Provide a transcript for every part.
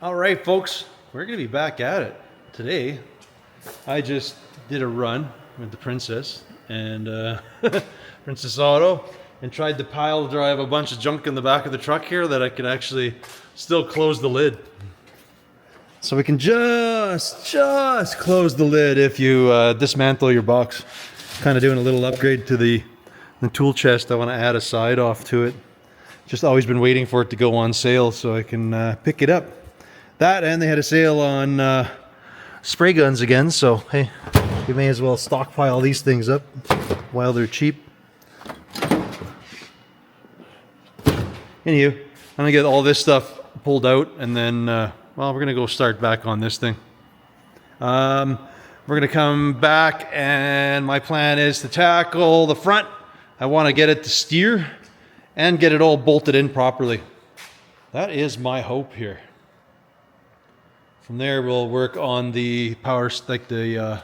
All right, folks, we're going to be back at it today. I just did a run with the Princess and Princess Auto and tried to pile drive a bunch of junk in the back of the truck here that I could actually still close the lid. So we can just close the lid if you dismantle your box. Kind of doing a little upgrade to the tool chest. I want to add a side off to it. Just always been waiting for it to go on sale so I can pick it up. That, and they had a sale on spray guns again, so hey, we may as well stockpile these things up while they're cheap. Anywho, I'm gonna get all this stuff pulled out, and then well, we're gonna go start back on this thing. We're gonna come back, and my plan is to tackle the front. I want to get it to steer and get it all bolted in properly. That is my hope here. From there, we'll work on the power, like the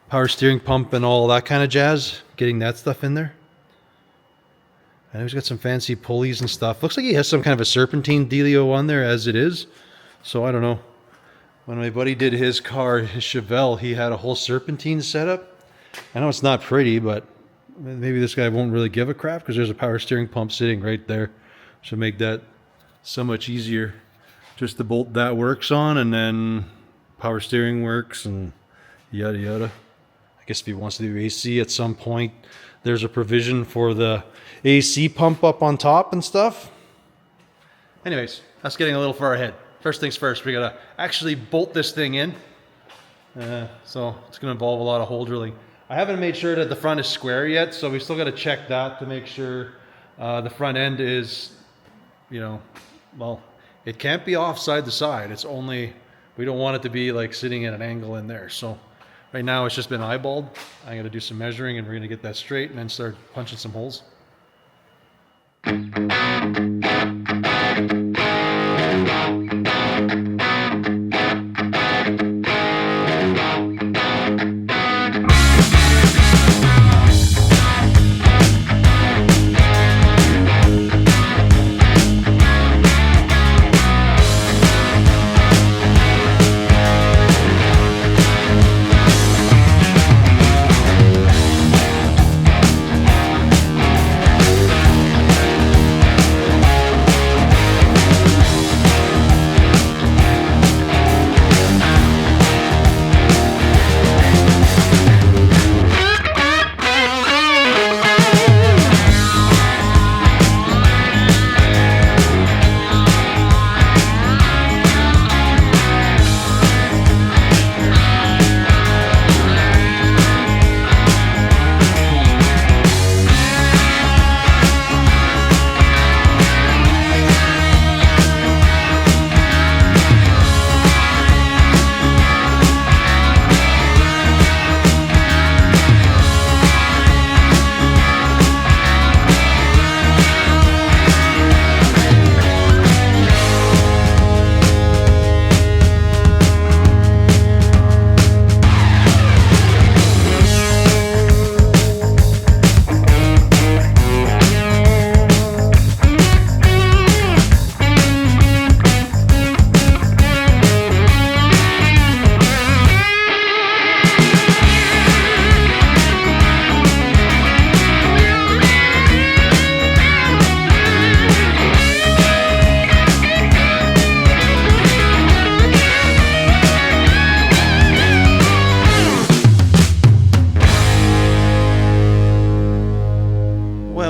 power steering pump and all that kind of jazz, getting that stuff in there. I know he's got some fancy pulleys and stuff. Looks like he has some kind of a serpentine dealio on there as it is. So I don't know. When my buddy did his car, his Chevelle, he had a whole serpentine setup. I know it's not pretty, but maybe this guy won't really give a crap because there's a power steering pump sitting right there. Should make that so much easier. Just the bolt that works on, and then power steering works, and yada yada. I guess if he wants to do AC at some point, there's a provision for the AC pump up on top and stuff. Anyways, that's getting a little far ahead. First things first, we gotta actually bolt this thing in. So it's gonna involve a lot of hole drilling. I haven't made sure that the front is square yet, so we still gotta check that to make sure the front end is, you know, well, it can't be off side to side. It's only, we don't want it to be like sitting at an angle in there. So right now it's just been eyeballed. I'm gonna do some measuring and we're gonna get that straight and then start punching some holes.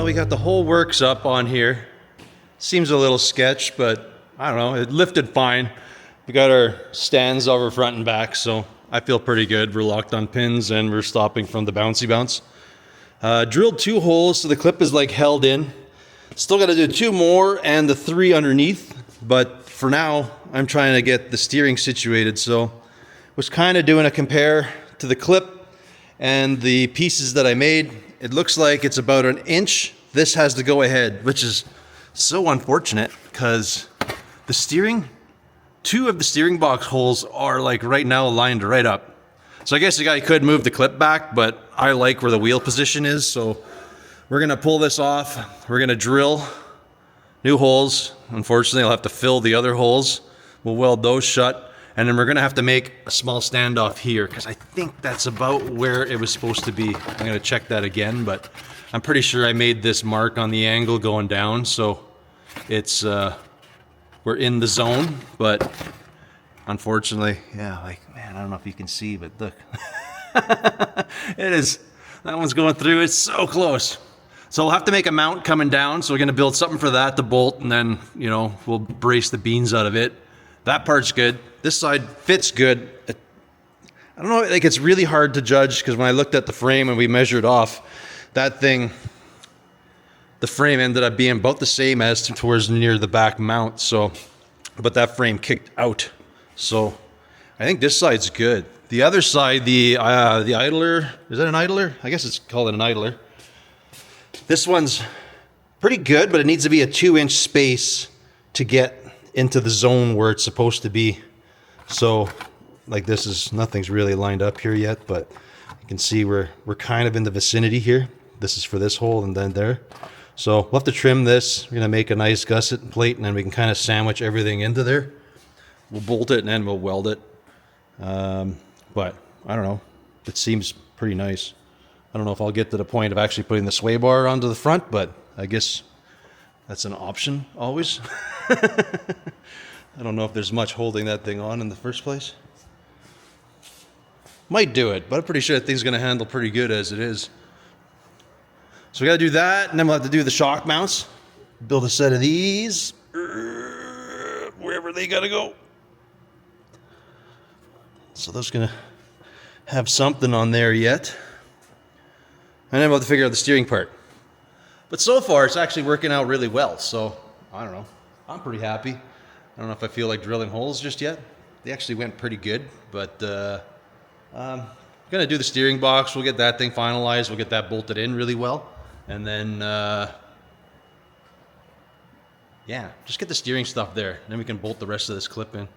We got the whole works up on here. Seems a little sketch, but I don't know, it lifted fine. We got our stands over front and back, so I feel pretty good. We're locked on pins and we're stopping from the bouncy bounce. Drilled 2 holes so the clip is like held in. Still got to do 2 more and the 3 underneath, but for now I'm trying to get the steering situated. So was kind of doing a compare to the clip and the pieces that I made. It looks like it's about an inch. This has to go ahead, which is so unfortunate because the steering, 2 of the steering box holes are like right now lined right up. So I guess the guy could move the clip back, but I like where the wheel position is. So we're gonna pull this off. We're gonna drill new holes. Unfortunately, I'll have to fill the other holes We'll weld those shut, and then we're gonna have to make a small standoff here because I think that's about where it was supposed to be. I'm gonna check that again, but I'm pretty sure I made this mark on the angle going down, so it's we're in the zone. But unfortunately, yeah, like, man, I don't know if you can see, but look, it is. That one's going through. It's so close. So we'll have to make a mount coming down. So we're going to build something for that to bolt, and then, you know, we'll brace the beans out of it. That part's good. This side fits good. I don't know, like, it's really hard to judge because when I looked at the frame and we measured off, that thing, the frame ended up being about the same as towards near the back mount. So, but that frame kicked out. So I think this side's good. The other side, the idler, is that an idler? I guess it's called an idler. This one's pretty good, but it needs to be a 2-inch space to get into the zone where it's supposed to be. So, like, this is, nothing's really lined up here yet, but you can see we're kind of in the vicinity here. This is for this hole and then there. So we'll have to trim this. We're gonna make a nice gusset plate, and then we can kind of sandwich everything into there. We'll bolt it and then we'll weld it. But I don't know, it seems pretty nice. I don't know if I'll get to the point of actually putting the sway bar onto the front, but I guess that's an option always. I don't know if there's much holding that thing on in the first place. Might do it, but I'm pretty sure that thing's gonna handle pretty good as it is. So we gotta do that, and then we'll have to do the shock mounts. Build a set of these, wherever they gotta go. So those gonna have something on there yet. And then we'll have to figure out the steering part. But so far, it's actually working out really well. So, I don't know. I'm pretty happy. I don't know if I feel like drilling holes just yet. They actually went pretty good. But I'm going to do the steering box. We'll get that thing finalized. We'll get that bolted in really well. And then, yeah, just get the steering stuff there. Then we can bolt the rest of this clip in.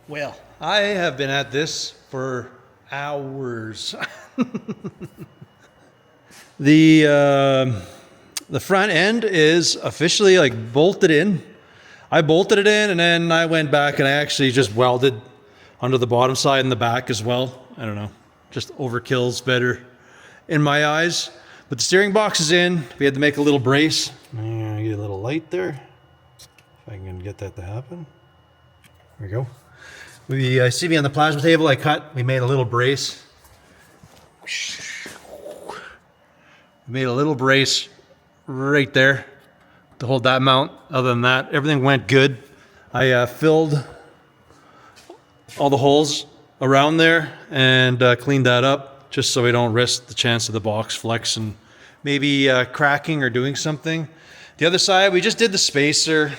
Well, I have been at this for hours. The front end is officially like bolted in. I bolted it in and then I went back and I actually just welded under the bottom side and the back as well. I don't know, just overkill's better in my eyes. But the steering box is in. We had to make a little brace. Get a little light there. If I can get that to happen. There we go. We see me on the plasma table I cut. We made a little brace. We made a little brace right there to hold that mount. Other than that, everything went good. I filled all the holes around there and cleaned that up just so we don't risk the chance of the box flex and maybe cracking or doing something. The other side, we just did the spacer.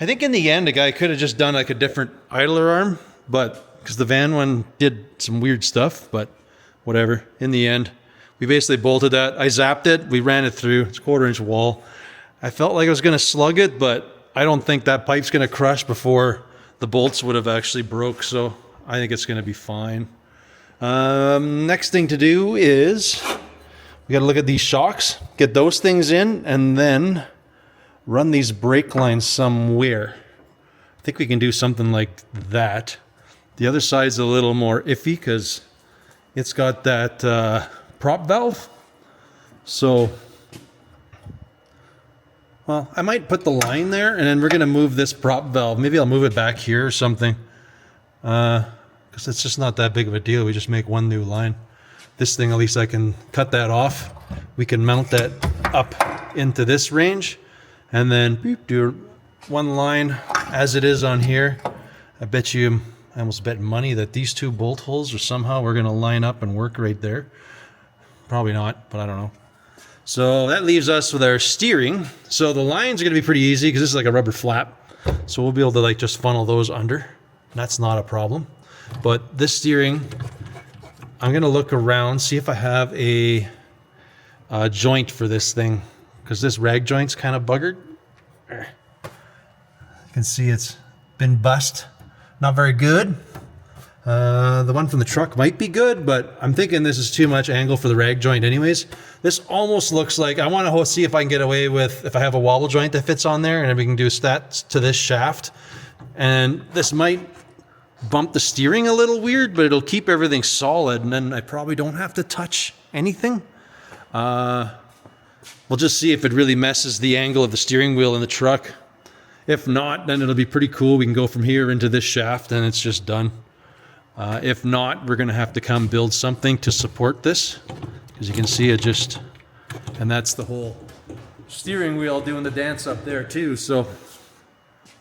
I think in the end, the guy could have just done like a different idler arm, but because the van one did some weird stuff, but whatever. In the end, we basically bolted that. I zapped it. We ran it through. It's a 1/4-inch wall. I felt like I was going to slug it, but I don't think that pipe's going to crush before the bolts would have actually broke, so I think it's going to be fine. Next thing to do is we got to look at these shocks, get those things in, and then run these brake lines somewhere. I think we can do something like that. The other side's a little more iffy because it's got that prop valve. So, well, I might put the line there and then we're going to move this prop valve. Maybe I'll move it back here or something. Because it's just not that big of a deal. We just make one new line. This thing, at least I can cut that off. We can mount that up into this range and then do one line as it is on here. I bet you, I almost bet money that these two bolt holes are somehow we're going to line up and work right there. Probably not, but I don't know. So that leaves us with our steering. So the lines are going to be pretty easy because this is like a rubber flap. So we'll be able to like just funnel those under. That's not a problem. But this steering, I'm going to look around, see if I have a joint for this thing. Because this rag joint's kind of buggered. You can see it's been bust. Not very good. The one from the truck might be good, but I'm thinking this is too much angle for the rag joint anyways. This almost looks like, I want to see if I can get away with, if I have a wobble joint that fits on there, and then we can do stats to this shaft. And this might bump the steering a little weird, but it'll keep everything solid, and then I probably don't have to touch anything. We'll just see if it really messes the angle of the steering wheel in the truck. If not, then it'll be pretty cool. We can go from here into this shaft and it's just done. If not, we're going to have to come build something to support this. Because you can see it just, and that's the whole steering wheel doing the dance up there too. So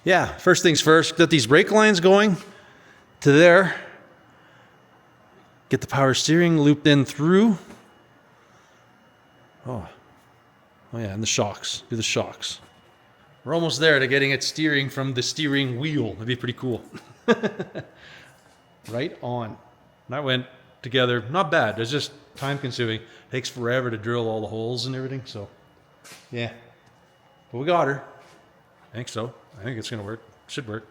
yeah, first things first, get these brake lines going to there. Get the power steering looped in through. Oh yeah, and the shocks. Do the shocks. We're almost there to getting it steering from the steering wheel. That'd be pretty cool. Right on. That went together. Not bad. It's just time consuming. Takes forever to drill all the holes and everything. So, yeah. But we got her. I think so. I think it's going to work. Should work.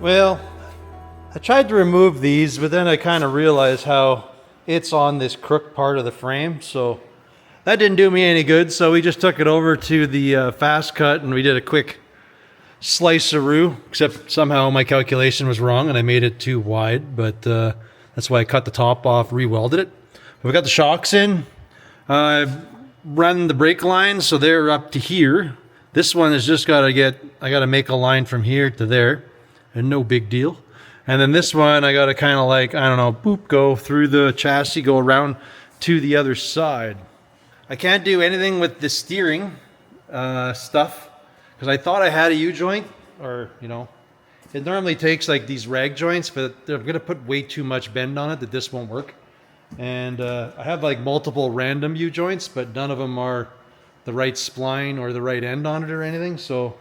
Well, I tried to remove these, but then I kind of realized how it's on this crook part of the frame, so that didn't do me any good. So we just took it over to the fast cut and we did a quick sliceroo, except somehow my calculation was wrong and I made it too wide, but that's why I cut the top off, re-welded it. We got the shocks in. I've run the brake lines, so they're up to here. This one is just I gotta make a line from here to there, and no big deal. And then this one, I gotta kind of like, I don't know, boop, go through the chassis, go around to the other side. I can't do anything with the steering stuff, because I thought I had a U-joint, or, you know, it normally takes like these rag joints, but they're gonna put way too much bend on it that this won't work. And I have like multiple random U-joints, but none of them are the right spline or the right end on it or anything. So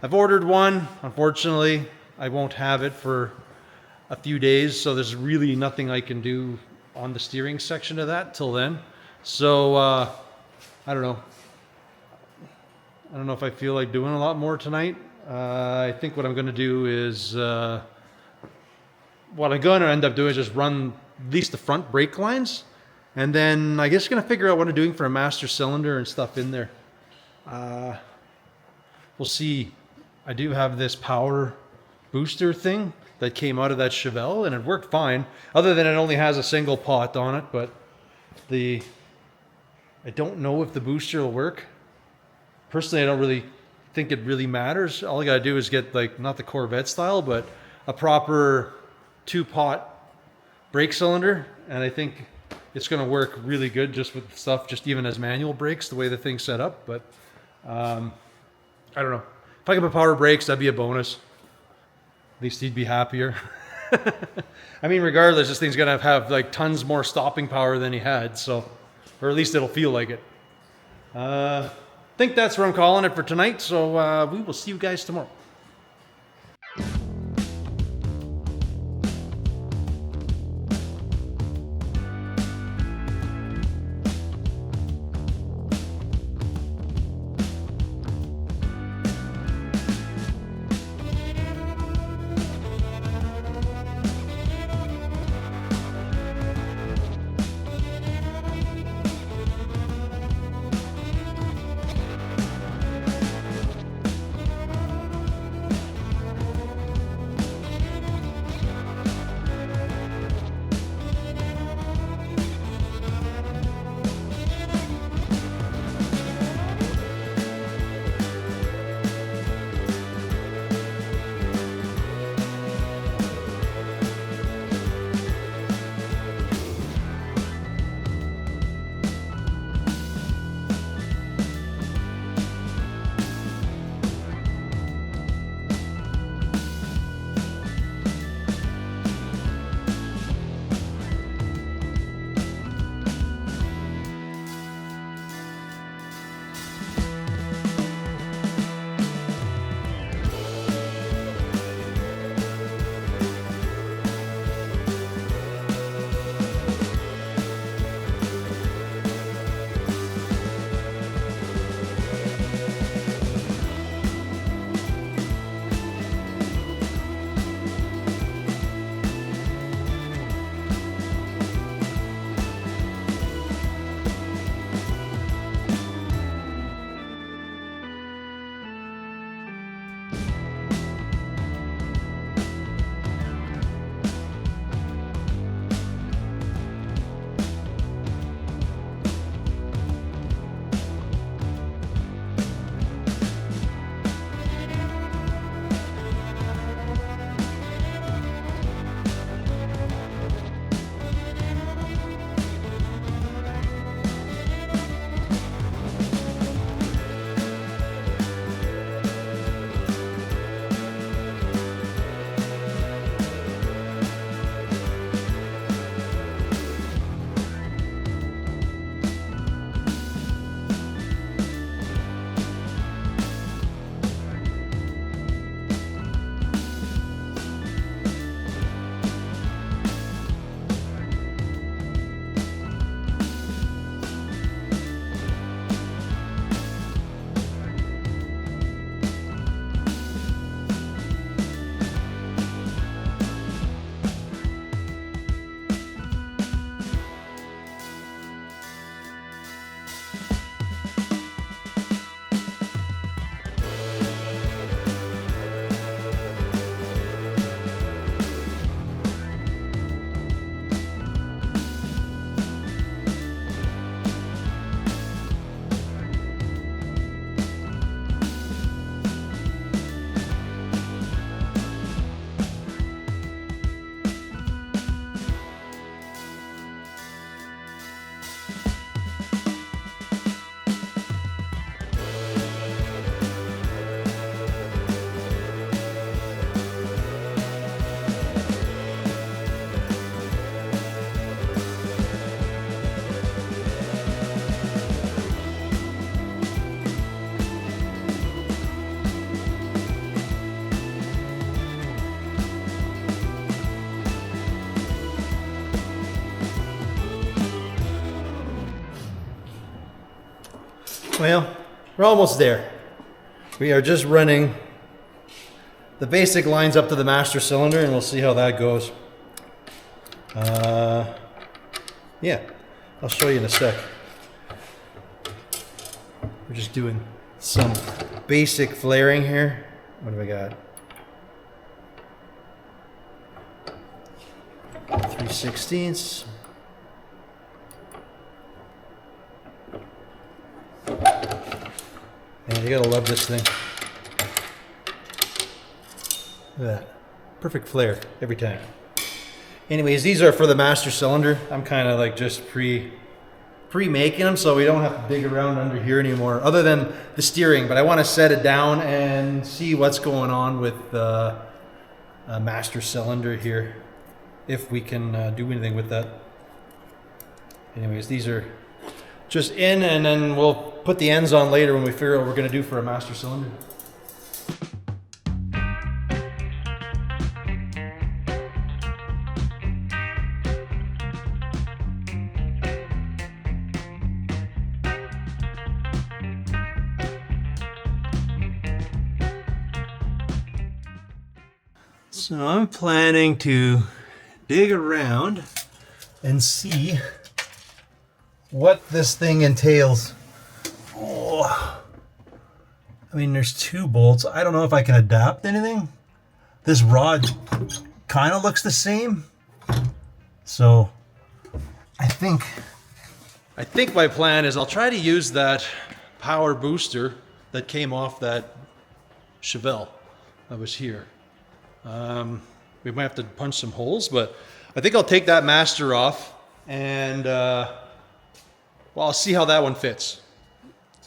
I've ordered one. Unfortunately, I won't have it for a few days, so there's really nothing I can do on the steering section of that till then. So I don't know. I don't know if I feel like doing a lot more tonight. I think what I'm going to do is what I'm going to end up doing is just run at least the front brake lines, and then I guess going to figure out what I'm doing for a master cylinder and stuff in there. We'll see. I do have this power booster thing that came out of that Chevelle, and it worked fine, other than it only has a single pot on it. But I don't know if the booster will work. Personally, I don't really think it really matters. All I gotta do is get, like, not the Corvette style, but a proper 2-pot brake cylinder, and I think it's gonna work really good just with stuff, just even as manual brakes, the way the thing's set up. But I don't know. If I could put power brakes, that'd be a bonus. At least he'd be happier. I mean, regardless, this thing's gonna have like tons more stopping power than he had, so, or at least it'll feel like it. I think that's where I'm calling it for tonight, so we will see you guys tomorrow. Well, we're almost there. We are just running the basic lines up to the master cylinder, and we'll see how that goes. Yeah, I'll show you in a sec. We're just doing some basic flaring here. What do we got? 3/16. Man, you gotta love this thing. Look at that. Perfect flare every time. Anyways, these are for the master cylinder. I'm kind of like just pre-making them so we don't have to dig around under here anymore, other than the steering. But I want to set it down and see what's going on with the master cylinder here, if we can do anything with that. Anyways, these are just in, and then we'll put the ends on later when we figure out what we're going to do for a master cylinder. So I'm planning to dig around and see what this thing entails. Oh, I mean, there's 2 bolts. I don't know if I can adapt anything. This rod kind of looks the same. So I think my plan is I'll try to use that power booster that came off that Chevelle that was here. We might have to punch some holes, but I think I'll take that master off and well, I'll see how that one fits.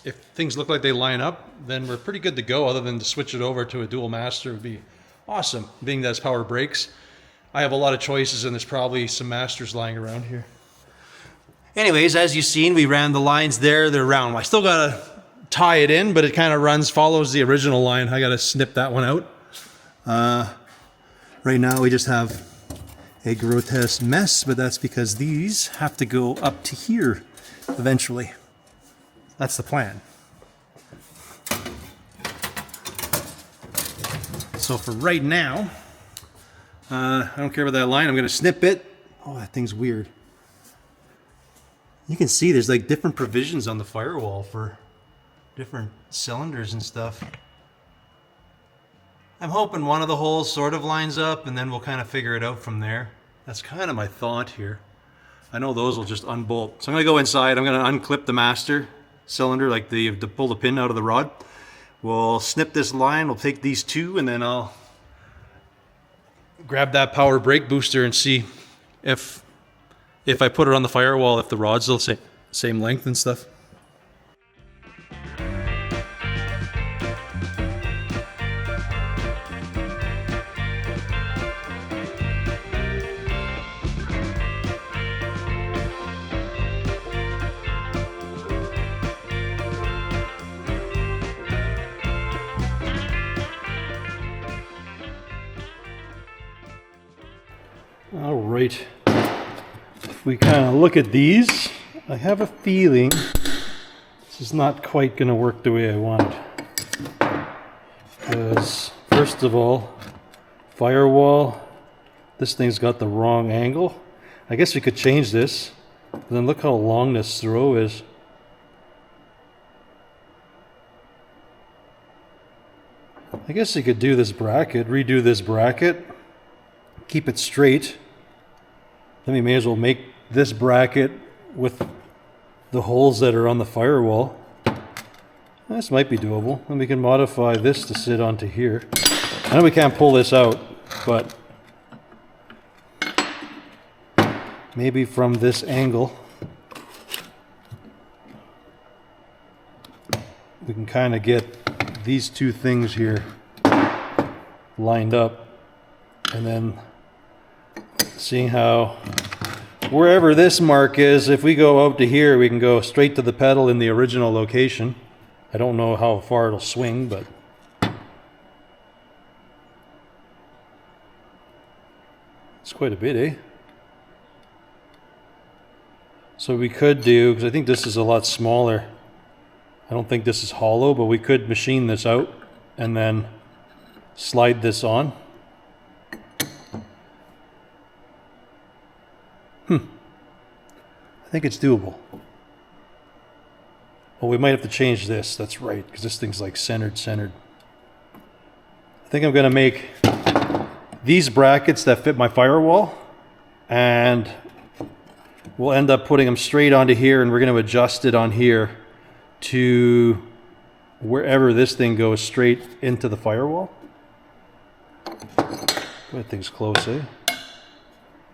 If things look like they line up, then we're pretty good to go, other than to switch it over to a dual master would be awesome, being that it's power brakes. I have a lot of choices, and there's probably some masters lying around here. Anyways, as you've seen, we ran the lines there, they're round. I still gotta tie it in, but it kind of follows the original line. I gotta snip that one out. Right now we just have a grotesque mess, but that's because these have to go up to here eventually. That's the plan. So for right now, I don't care about that line. I'm going to snip it. Oh, that thing's weird. You can see there's like different provisions on the firewall for different cylinders and stuff. I'm hoping one of the holes sort of lines up, and then we'll kind of figure it out from there. That's kind of my thought here. I know those will just unbolt. So I'm going to go inside. I'm going to unclip the master cylinder, like to pull the pin out of the rod. We'll snip this line. We'll take these 2, and then I'll grab that power brake booster and see if I put it on the firewall, if the rod's the same length and stuff. All right, if we kind of look at these, I have a feeling this is not quite going to work the way I want it. Because first of all, firewall, this thing's got the wrong angle. I guess we could change this, but then look how long this throw is. I guess you could do this bracket, redo this bracket, keep it straight. Then we may as well make this bracket with the holes that are on the firewall. This might be doable. And we can modify this to sit onto here. I know we can't pull this out, but maybe from this angle we can kind of get these 2 things here lined up, and then seeing how wherever this mark is, if we go out to here, we can go straight to the pedal in the original location. I don't know how far it'll swing, but it's quite a bit, eh? So we could do, because I think this is a lot smaller, I don't think this is hollow, but we could machine this out and then slide this on. I think it's doable. Well, we might have to change this. That's right, because this thing's like centered. I think I'm going to make these brackets that fit my firewall, and we'll end up putting them straight onto here, and we're going to adjust it on here to wherever this thing goes straight into the firewall. That thing's close, eh?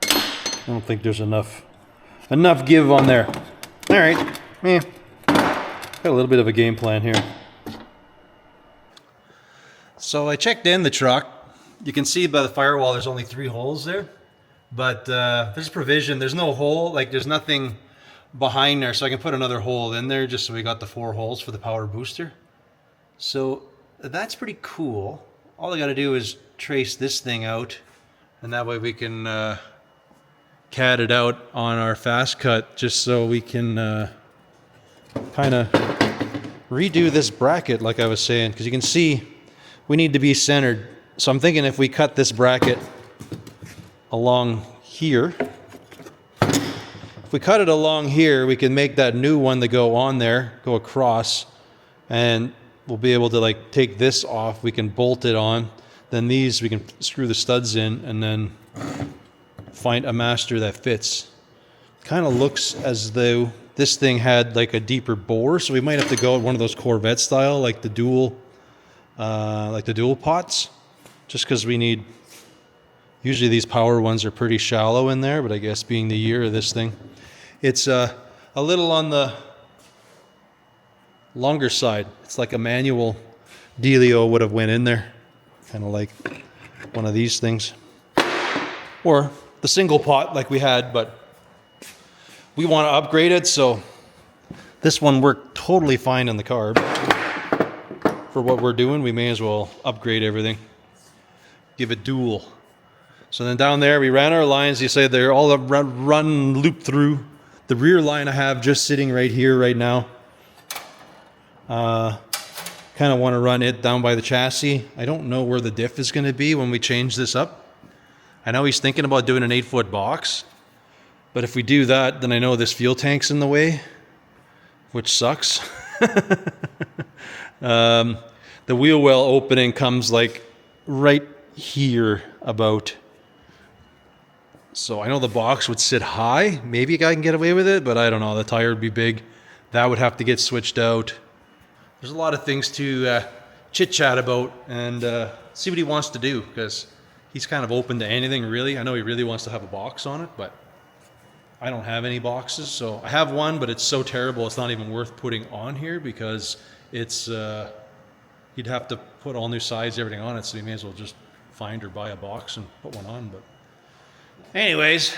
I don't think there's enough give on there. All right, got a little bit of a game plan here. So I checked in the truck. You can see by the firewall there's only 3 holes there, but there's provision. There's no hole, like there's nothing behind there, so I can put another hole in there just so we got the 4 holes for the power booster. So that's pretty cool. All I got to do is trace this thing out, and that way we can CAD it out on our fast cut, just so we can kind of redo this bracket like I was saying, because you can see we need to be centered. So I'm thinking if we cut this bracket along here, if we cut it along here, we can make that new one that go on there go across, and we'll be able to like take this off. We can bolt it on. Then these we can screw the studs in, and then find a master that fits. Kind of looks as though this thing had like a deeper bore, so we might have to go one of those Corvette style, like the dual pots, just because we need. Usually these power ones are pretty shallow in there, but I guess being the year of this thing, it's a little on the longer side. It's like a manual Deley would have went in there, kind of like one of these things, or the single pot like we had, but we want to upgrade it, so this one worked totally fine in the car. For what we're doing, we may as well upgrade everything, give it dual. So then down there we ran our lines. You say they're all run loop through. The rear line I have just sitting right here right now. Kind of want to run it down by the chassis. I don't know where the diff is going to be when we change this up. I know he's thinking about doing an 8-foot box, but if we do that, then I know this fuel tank's in the way, which sucks. The wheel well opening comes like right here about. So I know the box would sit high. Maybe a guy can get away with it, but I don't know. The tire would be big. That would have to get switched out. There's a lot of things to chit-chat about and see what he wants to do, because he's kind of open to anything, really. I know he really wants to have a box on it, but I don't have any boxes. So I have one, but it's so terrible it's not even worth putting on here, because it's you'd have to put all new sides, everything on it, so you may as well just find or buy a box and put one on. But anyways,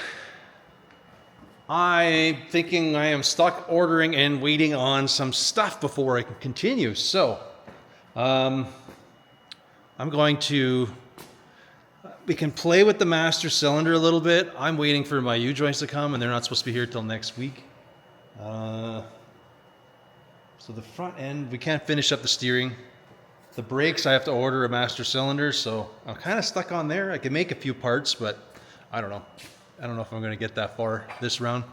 I'm thinking I am stuck ordering and waiting on some stuff before I can continue. So I'm going to, we can play with the master cylinder a little bit. I'm waiting for my U-joints to come, and they're not supposed to be here till next week. So the front end, we can't finish up the steering. The brakes, I have to order a master cylinder, so I'm kind of stuck on there. I can make a few parts, but I don't know. I don't know if I'm going to get that far this round.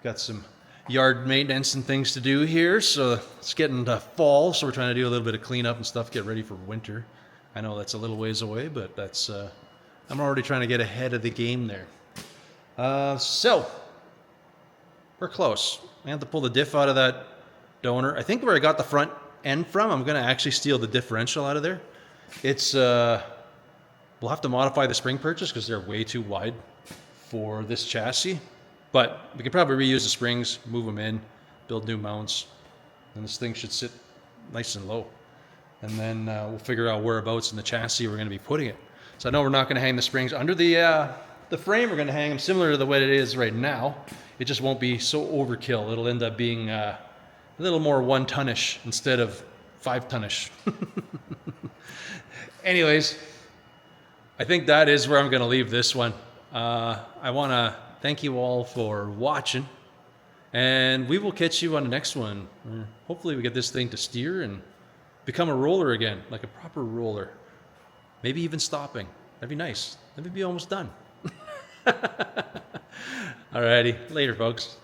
Got some yard maintenance and things to do here, so it's getting to fall, so we're trying to do a little bit of cleanup and stuff, get ready for winter. I know that's a little ways away, but that's I'm already trying to get ahead of the game there. So we're close. I have to pull the diff out of that donor. I think where I got the front end from, I'm going to actually steal the differential out of there. It's we'll have to modify the spring purchase because they're way too wide for this chassis, but we could probably reuse the springs, move them in, build new mounts, and this thing should sit nice and low. And then we'll figure out whereabouts in the chassis we're going to be putting it. So I know we're not going to hang the springs under the frame. We're going to hang them similar to the way it is right now. It just won't be so overkill. It'll end up being a little more 1-tonish instead of 5-tonish. Anyways, I think that is where I'm going to leave this one. I want to thank you all for watching. And we will catch you on the next one. Hopefully we get this thing to steer and become a roller again, like a proper roller. Maybe even stopping. That'd be nice. Then we'd be almost done. Alrighty. Later, folks.